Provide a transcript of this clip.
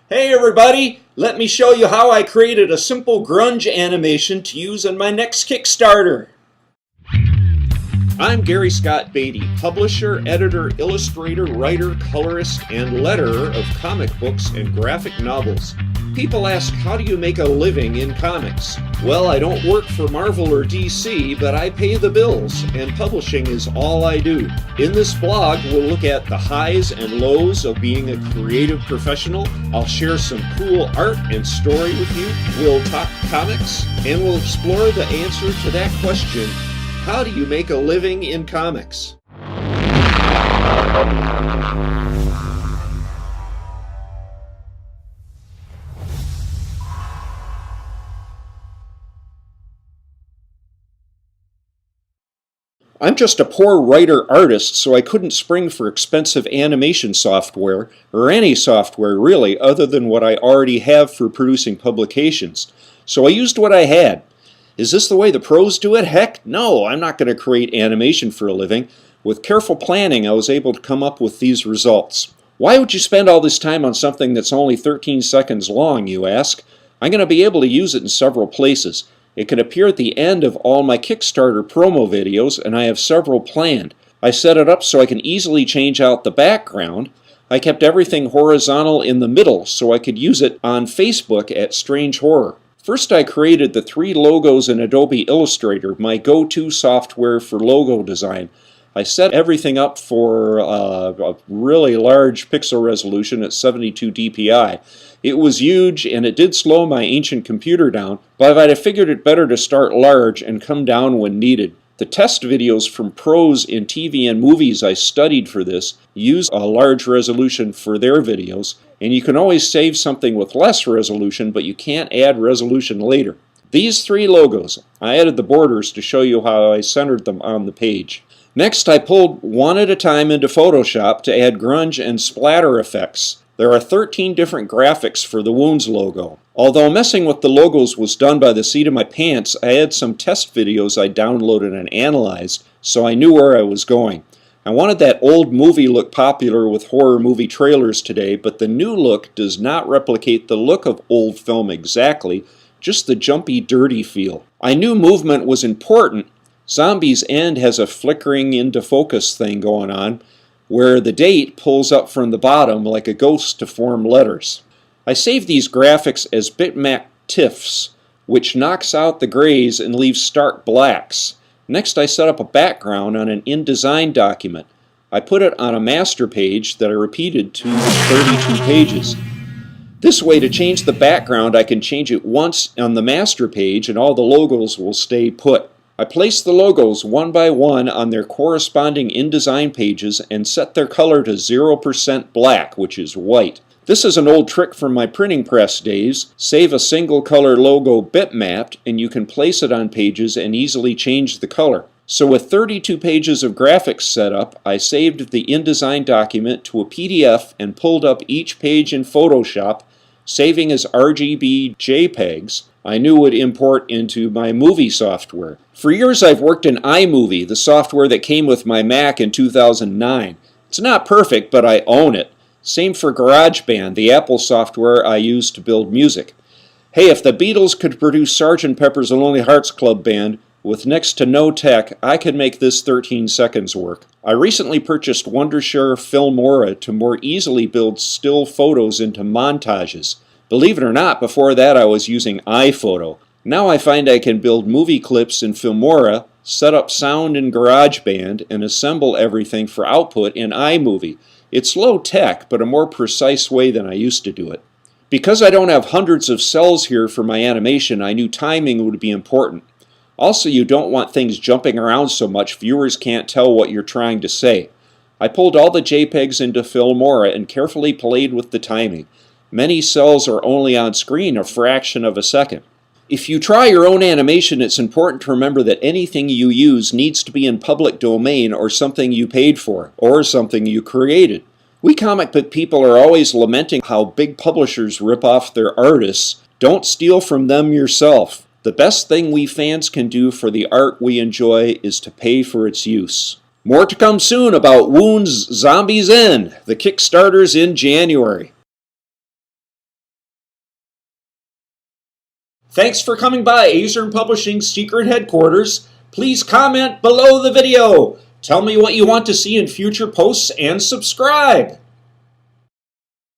Hey everybody, let me show you how I created a simple grunge animation to use in my next Kickstarter. I'm Gary Scott Beatty, publisher, editor, illustrator, writer, colorist, and letterer of comic books and graphic novels. People ask, how do you make a living in comics? Well, I don't work for Marvel or DC, but I pay the bills, and publishing is all I do. In this blog, we'll look at the highs and lows of being a creative professional. I'll share some cool art and story with you. We'll talk comics, and we'll explore the answer to that question: how do you make a living in comics? I'm just a poor writer-artist, so I couldn't spring for expensive animation software, or any software really, other than what I already have for producing publications. So I used what I had. Is this the way the pros do it? Heck no, I'm not going to create animation for a living. With careful planning, I was able to come up with these results. Why would you spend all this time on something that's only 13 seconds long, you ask? I'm going to be able to use it in several places. It can appear at the end of all my Kickstarter promo videos, and I have several planned. I set it up so I can easily change out the background. I kept everything horizontal in the middle so I could use it on Facebook at Strange Horror. First, I created the 3 logos in Adobe Illustrator, my go-to software for logo design. I set everything up for a really large pixel resolution at 72 dpi. It was huge, and it did slow my ancient computer down, but I figured it better to start large and come down when needed. The test videos from pros in TV and movies I studied for this use a large resolution for their videos, and you can always save something with less resolution, but you can't add resolution later. These 3 logos, I added the borders to show you how I centered them on the page. Next, I pulled one at a time into Photoshop to add grunge and splatter effects. There are 13 different graphics for the Wounds logo. Although messing with the logos was done by the seat of my pants, I had some test videos I downloaded and analyzed, so I knew where I was going. I wanted that old movie look popular with horror movie trailers today, but the new look does not replicate the look of old film exactly, just the jumpy, dirty feel. I knew movement was important. Zombies End has a flickering into focus thing going on, where the date pulls up from the bottom like a ghost to form letters. I saved these graphics as bitmap TIFFs, which knocks out the grays and leaves stark blacks. Next, I set up a background on an InDesign document. I put it on a master page that I repeated to 32 pages. This way, to change the background, I can change it once on the master page and all the logos will stay put. I placed the logos one by one on their corresponding InDesign pages and set their color to 0% black, which is white. This is an old trick from my printing press days. Save a single color logo bitmapped and you can place it on pages and easily change the color. So with 32 pages of graphics set up, I saved the InDesign document to a PDF and pulled up each page in Photoshop, saving as RGB JPEGs. I knew would import into my movie software. For years I've worked in iMovie, the software that came with my Mac in 2009. It's not perfect, but I own it. Same for GarageBand, the Apple software I use to build music. Hey, if the Beatles could produce Sgt. Pepper's Lonely Hearts Club Band with next to no tech, I could make this 13 seconds work. I recently purchased Wondershare Filmora to more easily build still photos into montages. Believe it or not, before that I was using iPhoto. Now I find I can build movie clips in Filmora, set up sound in GarageBand, and assemble everything for output in iMovie. It's low tech, but a more precise way than I used to do it. Because I don't have hundreds of cells here for my animation, I knew timing would be important. Also, you don't want things jumping around so much viewers can't tell what you're trying to say. I pulled all the JPEGs into Filmora and carefully played with the timing. Many cells are only on screen a fraction of a second. If you try your own animation, it's important to remember that anything you use needs to be in public domain or something you paid for, or something you created. We comic book people are always lamenting how big publishers rip off their artists. Don't steal from them yourself. The best thing we fans can do for the art we enjoy is to pay for its use. More to come soon about Wounds Zombies End. The Kickstarter's in January. Thanks for coming by Azern Publishing's secret headquarters. Please comment below the video. Tell me what you want to see in future posts and subscribe.